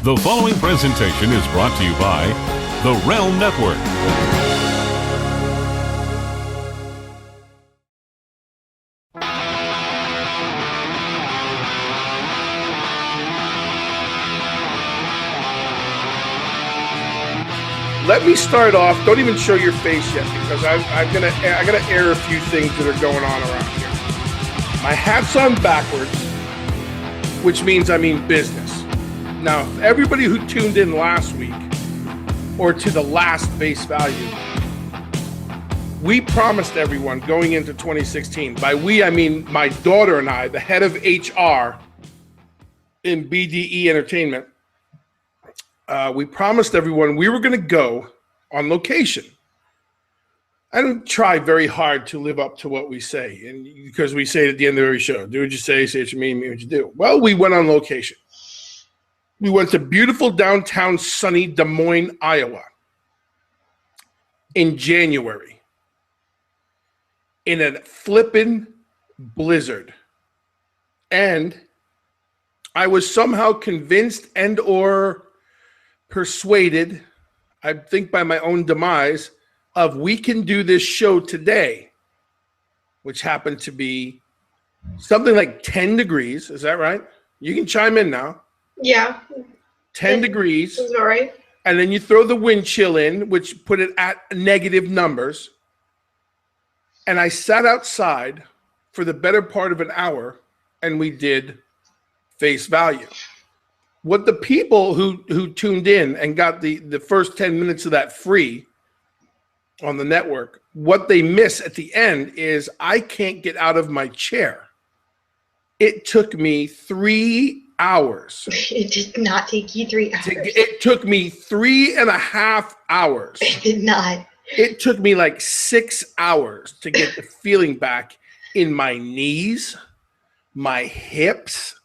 The following presentation is brought to you by the Realm Network. Let me start off. Don't even show your face yet, because I gotta air a few things that are going on around here. My hat's on backwards, which means I mean business. Now, everybody who tuned in last week or to the last base value, we promised everyone going into 2016. By we, I mean my daughter and I, the head of HR in BDE Entertainment. We promised everyone we were going to go on location. I don't try very hard to live up to what we say, and because we say it at the end of every show, do what you say what you mean what you do. Well, we went on location. We went to beautiful downtown sunny Des Moines, Iowa in January in a flippin' blizzard. And I was somehow convinced and or persuaded, I think by my own demise, of we can do this show today, which happened to be something like 10 degrees. Is that right? You can chime in now. Yeah. 10 degrees. That's all right. And then you throw the wind chill in, which put it at negative numbers. And I sat outside for the better part of an hour, and we did face value. What the people who tuned in and got the first 10 minutes of that free on the network, what they miss at the end is I can't get out of my chair. It took me 3 hours. It did not take you 3 hours. It took me 3.5 hours. It did not. It took me like 6 hours to get the feeling back in my knees, my hips,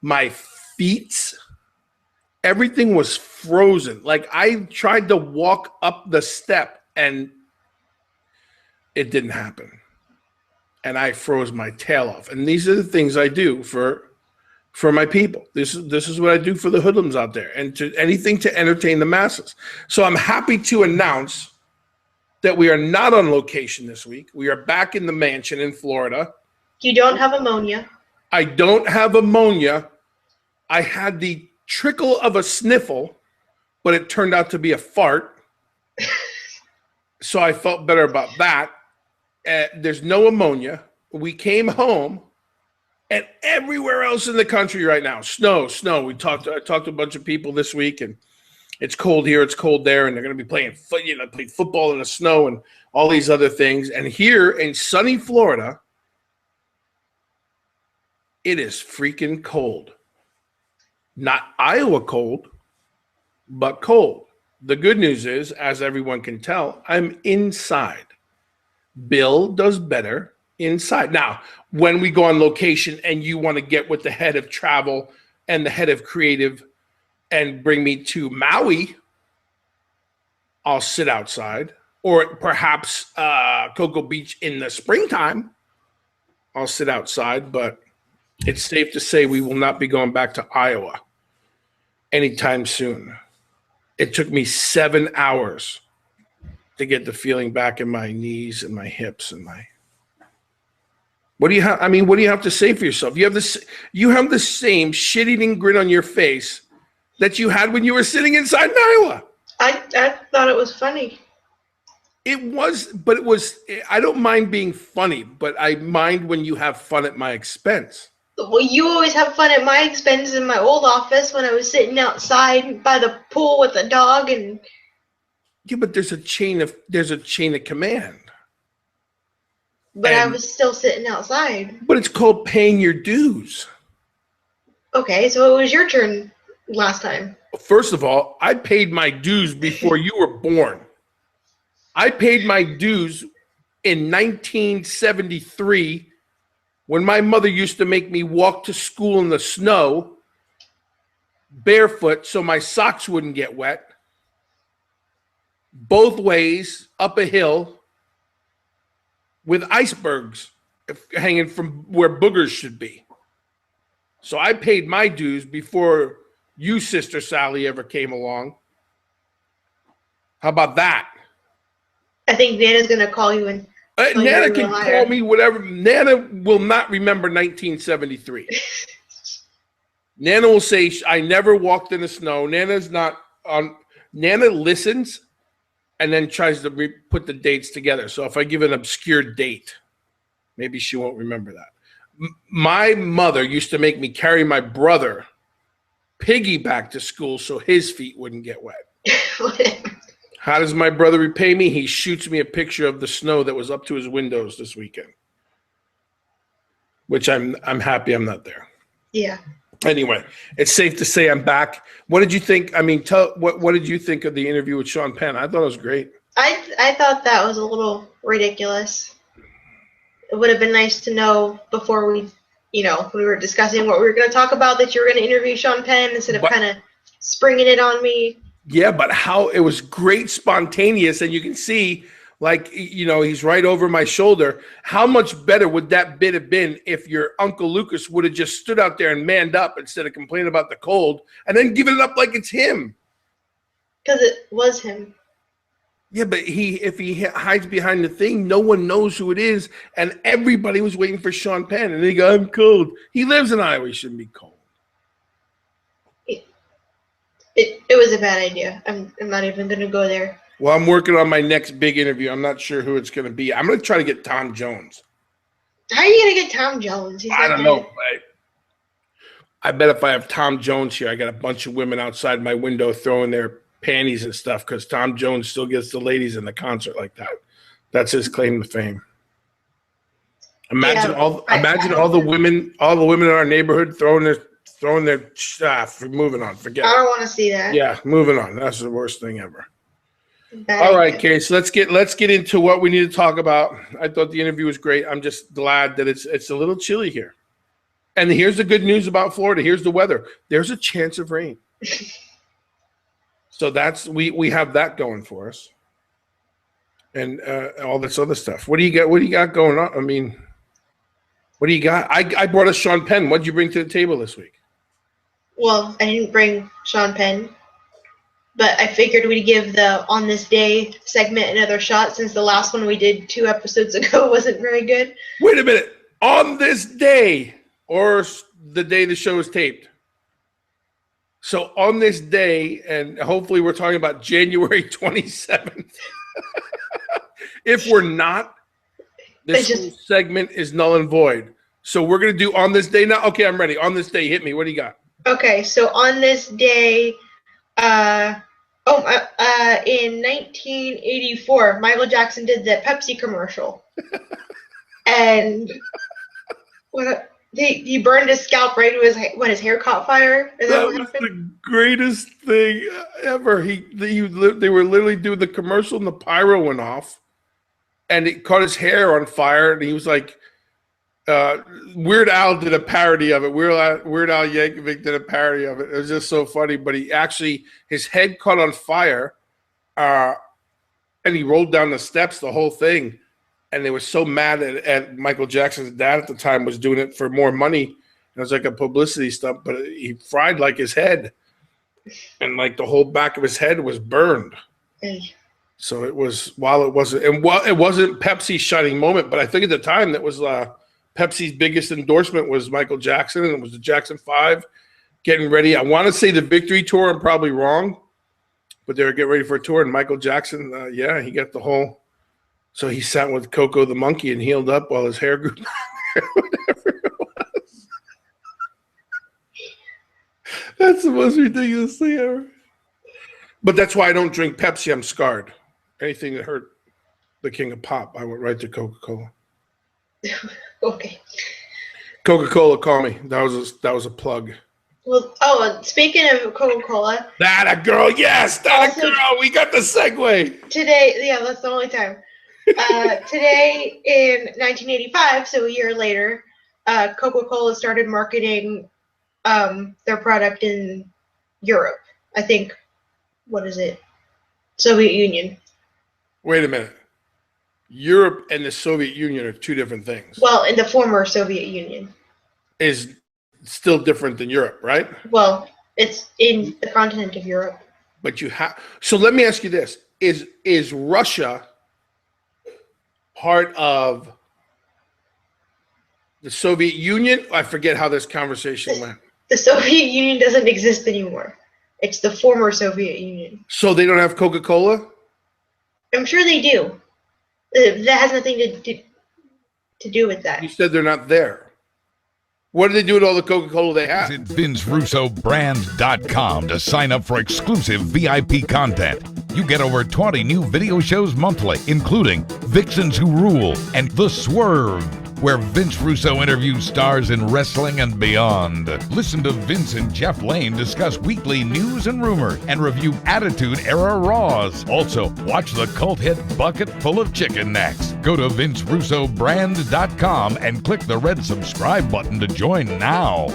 my feet. Everything was frozen. Like I tried to walk up the step and it didn't happen. And I froze my tail off. And these are the things I do for my people. This is what I do for the hoodlums out there, and to anything to entertain the masses. So I'm happy to announce that we are not on location this week. We are back in the mansion in Florida. You don't have ammonia. I don't have ammonia. I had the trickle of a sniffle, but it turned out to be a fart. So I felt better about that. There's no ammonia. We came home, and everywhere else in the country right now, snow. I talked to a bunch of people this week, and it's cold here, it's cold there, and they're going to be playing football in the snow and all these other things. And here in sunny Florida, it is freaking cold. Not Iowa cold, but cold. The good news is, as everyone can tell, I'm inside. Bill does better inside. Now, when we go on location and you want to get with the head of travel and the head of creative and bring me to Maui, I'll sit outside. Or perhaps Cocoa Beach in the springtime, I'll sit outside. But it's safe to say we will not be going back to Iowa anytime soon. It took me 7 hours to get the feeling back in my knees and my hips and my. What do you have? I mean, what do you have to say for yourself? You have this. You have the same shit-eating grin on your face that you had when you were sitting inside in Iowa. I thought it was funny. It was, but it was. I don't mind being funny, but I mind when you have fun at my expense. Well, you always have fun at my expense in my old office when I was sitting outside by the pool with the dog and. Yeah, but there's a chain of command. But I was still sitting outside. But it's called paying your dues. Okay, so it was your turn last time. First of all, I paid my dues before you were born. I paid my dues in 1973 when my mother used to make me walk to school in the snow barefoot so my socks wouldn't get wet. Both ways up a hill with icebergs hanging from where boogers should be. So I paid my dues before you, Sister Sally, ever came along. How about that? I think Nana's going to call you and Nana can call me whatever. Nana will not remember 1973. Nana will say, I never walked in the snow. Nana's not on. Nana listens and then tries to put the dates together. So if I give an obscure date, maybe she won't remember that. My mother used to make me carry my brother piggyback to school so his feet wouldn't get wet. How does my brother repay me? He shoots me a picture of the snow that was up to his windows this weekend, which I'm happy I'm not there. Yeah. Anyway, it's safe to say I'm back. What did you think? I mean, what did you think of the interview with Sean Penn? I thought it was great. I thought that was a little ridiculous. It would have been nice to know before we were discussing what we were going to talk about that you were going to interview Sean Penn instead of kind of springing it on me. Yeah, but how it was great, spontaneous, and you can see, he's right over my shoulder. How much better would that bit have been if your Uncle Lucas would have just stood out there and manned up instead of complaining about the cold and then giving it up like it's him? Because it was him. Yeah, but if he hides behind the thing, no one knows who it is, and everybody was waiting for Sean Penn, and they go, I'm cold. He lives in Iowa. He shouldn't be cold. It was a bad idea. I'm not even going to go there. Well, I'm working on my next big interview. I'm not sure who it's going to be. I'm going to try to get Tom Jones. How are you going to get Tom Jones? I don't know. I bet if I have Tom Jones here, I got a bunch of women outside my window throwing their panties and stuff because Tom Jones still gets the ladies in the concert like that. That's his claim to fame. Imagine all the women in our neighborhood throwing their stuff. Moving on. Forget it. I don't want to see that. Yeah, moving on. That's the worst thing ever. All right, Kay. So let's get into what we need to talk about. I thought the interview was great. I'm just glad that it's a little chilly here. And here's the good news about Florida. Here's the weather. There's a chance of rain. So we have that going for us. And all this other stuff. What do you got going on? I mean, what do you got? I brought us Sean Penn. What did you bring to the table this week? Well, I didn't bring Sean Penn, but I figured we'd give the On This Day segment another shot since the last one we did 2 episodes ago wasn't very good. Wait a minute. On this day, or the day the show is taped. So on this day, and hopefully we're talking about January 27th. If we're not, this segment is null and void. So we're going to do On This Day now. Okay, I'm ready. On This Day, hit me. What do you got? Okay, so on this day, in 1984, Michael Jackson did the Pepsi commercial. And he burned his scalp right to his hair caught fire. That was the greatest thing ever. They were literally doing the commercial and the pyro went off. And it caught his hair on fire, and he was like, Weird Al did a parody of it. Weird Al Yankovic did a parody of it. It was just so funny. But his head caught on fire, and he rolled down the steps, the whole thing. And they were so mad at Michael Jackson's dad at the time was doing it for more money. It was like a publicity stunt, but he fried like his head, and like the whole back of his head was burned. So it was it wasn't Pepsi's shining moment, but I think at the time that was Pepsi's biggest endorsement was Michael Jackson, and it was the Jackson 5 getting ready. I want to say the Victory Tour. I'm probably wrong, but they were getting ready for a tour, and Michael Jackson, he got the whole. So he sat with Coco the monkey and healed up while his hair grew back. Whatever it was. That's the most ridiculous thing ever. But that's why I don't drink Pepsi. I'm scarred. Anything that hurt the king of pop, I went right to Coca-Cola. Okay. Coca-Cola, call me. That was a plug. Well, speaking of Coca-Cola. That a girl, yes, that a girl. We got the segue. Today, that's the only time. Today in 1985, so a year later, Coca-Cola started marketing their product in Europe. I think, what is it? Soviet Union. Wait a minute. Europe and the Soviet Union are two different things. Well, in the former Soviet Union. Is still different than Europe, right? Well, It's in the continent of Europe. But you have. So let me ask you this: Is Russia part of the Soviet Union? I forget how this conversation went. The Soviet Union doesn't exist anymore. It's the former Soviet Union. So they don't have Coca-Cola? I'm sure they do. That has nothing to do with that. You said they're not there. What do they do with all the Coca-Cola they have? Visit VinceRussoBrand.com to sign up for exclusive VIP content. You get over 20 new video shows monthly, including Vixens Who Rule and The Swerve, where Vince Russo interviews stars in wrestling and beyond. Listen to Vince and Jeff Lane discuss weekly news and rumor and review Attitude Era Raws. Also, watch the cult hit Bucket Full of Chicken next. Go to VinceRussoBrand.com and click the red subscribe button to join now.